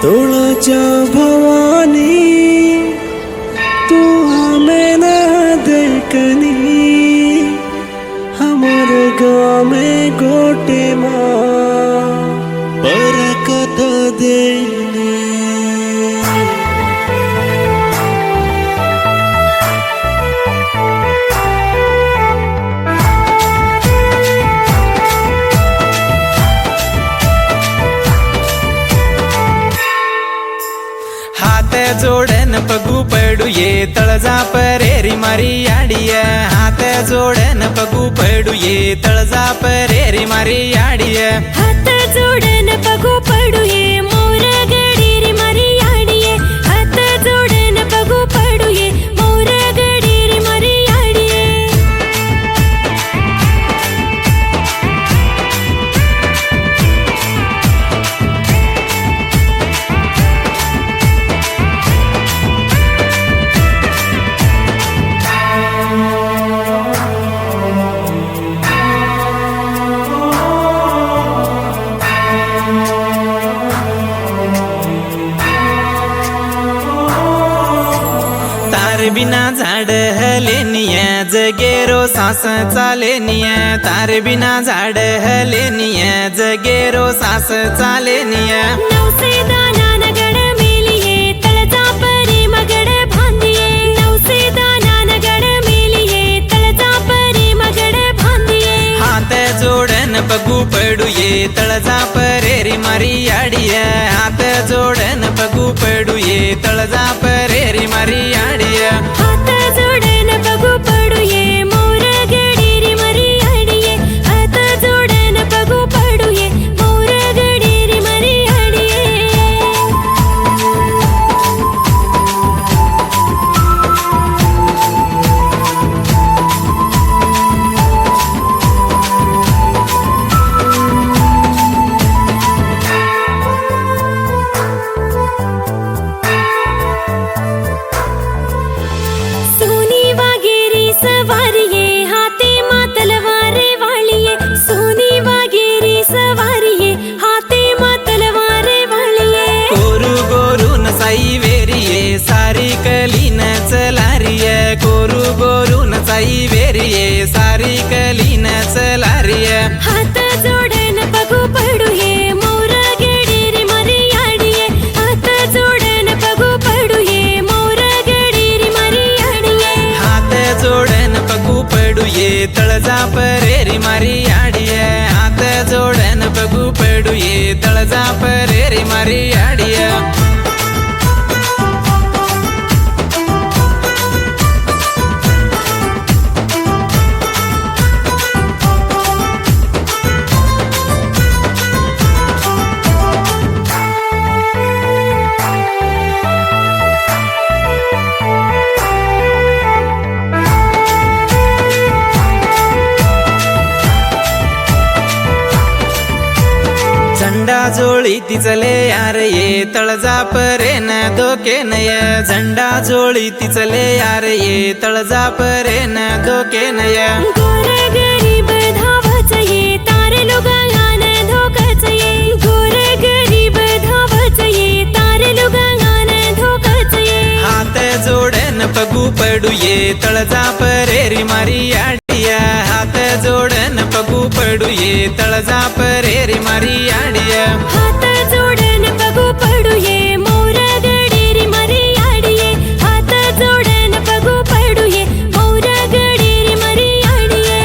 तोळाच्या भवानी तू हमें न देखनी हमर गाँव में गोटे माँ बरकत देनी। हात जोडन पगू पडू ये तळजा परेरी मारी आडिय। हात जोडन पगू पडू ये तळजा परेरी मारी आडिय। हात जोडन पगू पडू ये मोर गडीरी मारी आडिये। हात जोडन पगू पडू ये मोर गडीरी मारी आडिये। तार बिना झाड हलेनिय जगेरो सास चालेनिय। तार बिना झाड हलेनिय जगेरो सास चालेनिय। नवसे दानान गड मेलिये तळजा परी मगड बांधिये। नवसे दानान गड मेलिये तळजा परी मगड बांधिये। हात जोडन पगू पडू ये तळजा परेरी मारी आडिय। हात जोडन पगू पडू ये तळजा परेरी मारी आडिय। हात जोडन पगू पडू ये मोर गडीरी मारी आडिये। हात जोडन पगू पडू ये मोर गडीरी मारी आडिये। सोनी वागेरी सवारिये हाते मातलवारे वाळिये। सोनी वागेरी सवारिये हाते मातलवारे वाळिये। कोरू गोरून साई वेरिये सारी कलीन चलारिय। कोरू गोरून साई वेरिये सारी कलीन चलारिय। हात जोडन पगू पडू ये मोर गडीरी मारी आडिये। हात जोडन पगू पडू ये मोर गडीरी मारी आडिये। हात जोडन पगू पडू ये तळजा परेरी मारी आडिय। हात जोडन पगू पडू ये तळजा परेरी मारी आडिय। झंडा जोळी तिचले यार ये तळजा परेन धोके नय। झंडा जोळी तिचले यार ये तळजा परेन धोके नय। गोर गरीब धावच ये तारे लुगांगान धोकच ये। गोर गरीब धावच ये तारे लुगांगान धोकच ये। हात जोडन पगू पडू ये तळजा परेरी मारी आडिय। हात जोडन पगू पडू ये तळजा परेरी मारी आडिय। हात जोडन पगू पडू ये मोर गडीरी मारी आडिये। हात जोडन पगू पडू ये मोर गडीरी मारी आडिये।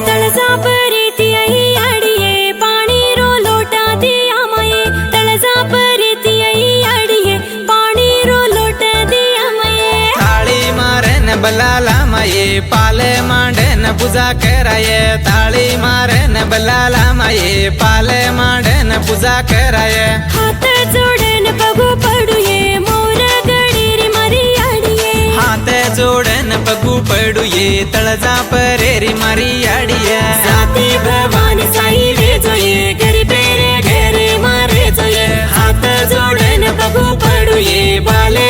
तळजा परी ती आई आडिये पाणी रो लोटा दिया माये। तळजा परी ती आई आडिये पाणी रो लोटा दिया माये। थाळी मारन बलाला माये पाल मांडन पूजा कराय। थाळी मारन बलाला माये पाल मांडन पूजा कराय। हात जोडन पगू पडू ये मोर गडीरी मारी आडिये। हात जोडन पगू पडू ये तळजा परेरी मारी आडिय। साती भवानी साई रे जोये गरीबे रे घरे मारे जोये। हात जोडन पगू पडू ये बाले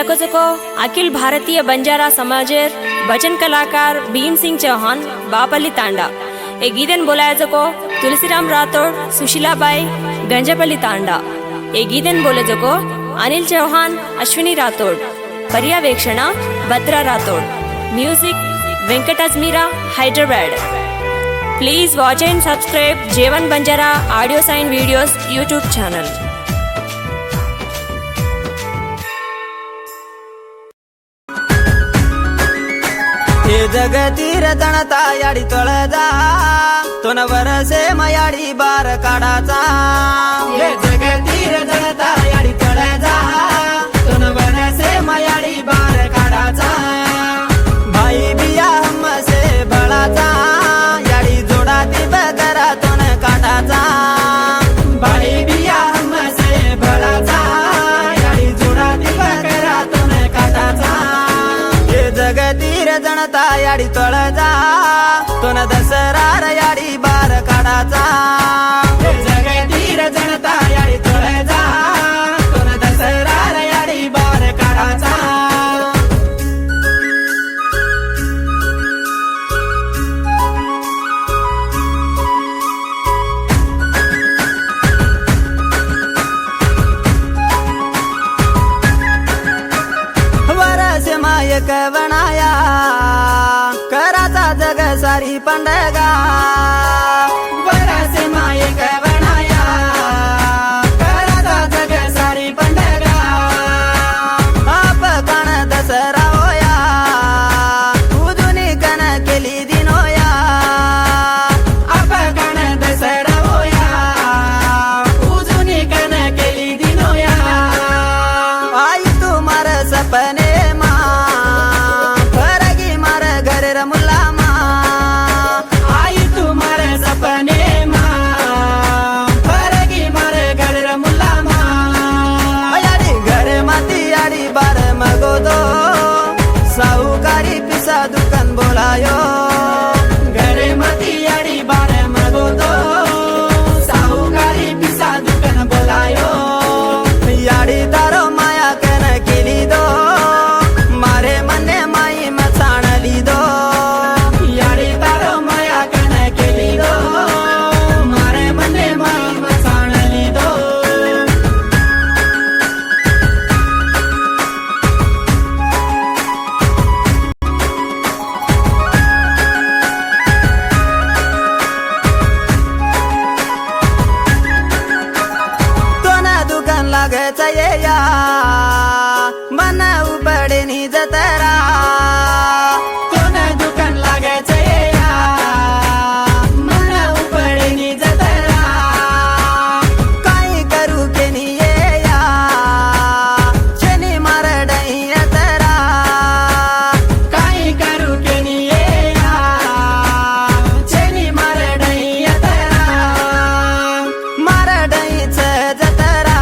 लकोचको अखिल भारतीय बंजारा समाजेर भजन कलाकार भीम सिंग चौहान बापल्ली तांडा ए गीतन बोलायचं को तुलसीराम राठोड सुशीलाबाई गंजपल्ली तांडा ए गीतन बोलायचं को अनिल चौहान अश्विनी राठोड पर्यवेक्षण Bhadra Rathod music Venkat Ajmeera Hyderabad. Please watch and subscribe J1 Banjara audio sign videos YouTube channel. हे जगतीर तणता याडी तळजा तोन वरसे मयाडी बार काढाचा. हे जगतीर तणता याडी तळजा तोन वरसे मयाडी बार काढाचा. भाई बिया हमसे बळाचा याडी जोडाती बकरा तोन काढाचा. भाई बिया हमसे बळाचा याडी जोडाती बकरा तोन काढाचा. हे जगतीर जनता याडी तळजा तोन दसरार याडी बार काढाचा. हे जगतीर जनता याडी तळजा तोन दसरार याडी बार काढाचा. वरसे मायक बनाया कराचा जग सारी पंडगा. वरसे मायक बनाया कराचा जग सारी पंडगा. आप कण दसरा होया उजुनी कण केली दिन होया. आप कण दसरा होया उजुनी कण केली दिन होया. आई तुम्हार सपने साहुकारी पिसा दुकान बोलायो. घरे मती याडी बार मगो तो साहुकारी पिसा दुकान बोलायो. याडी तारो माया कन केली दो मारे मने माई मचाणली दो. याडी तारो माया कन केली दो मारे मने माई मचाणली दो. लागायचा या मन उपडे नि जतरा. कोण दुकान लागायचं या मन उपडे नि जतरा. काही करू के नि या शनी मारडई यतरा. काही करू के नि या शनी मारडई यतरा. मारडईच जतरा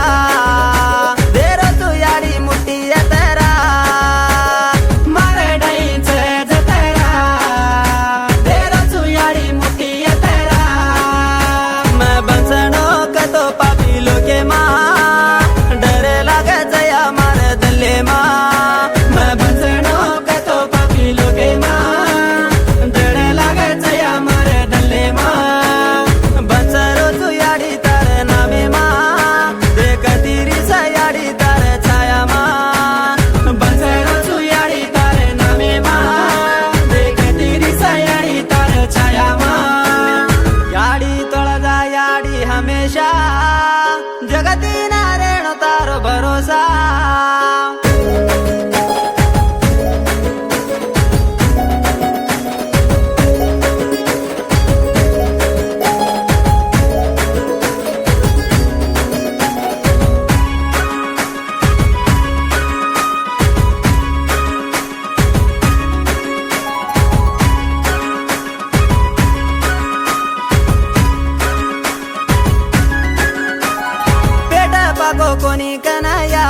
जगती नारायण तारो भरोसा. कोणी कनया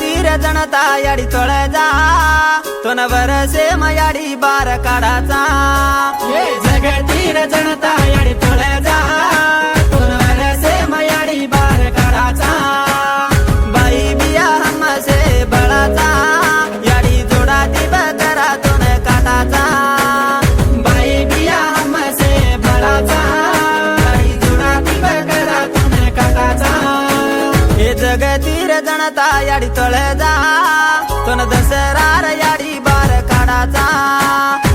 जगतीर जनता याडी तोळे जा तो न बरसे मयाडी बार काढाचा हे जगतीर जनता याडी तोळे जा तो न बरसे मयाडी बार काढाचा बाई बिया हमसे बळाचा याडी जोडा ती बकरा तो न काटाचा बाई बिया हमसे बळाचा याडी जोडा ती बकरा तो न काटाचा हे जगतीर जनता याडी तोळे जा तो न दसरार याडी बार काढाचा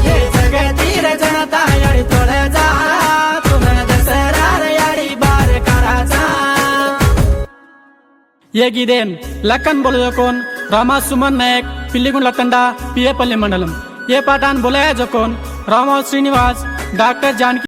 हे जगतीर जनता याडी तोळे जा तो न दसरार याडी बार काढाचा ये गिदेन लखन बोलजोकोन रामा सुमन नायक पिल्लिगुंडला तंडा पियेपल्ली मंडलम ये पाठान बोलाया जोकोन रामा श्रीनिवास डॉक्टर जानकी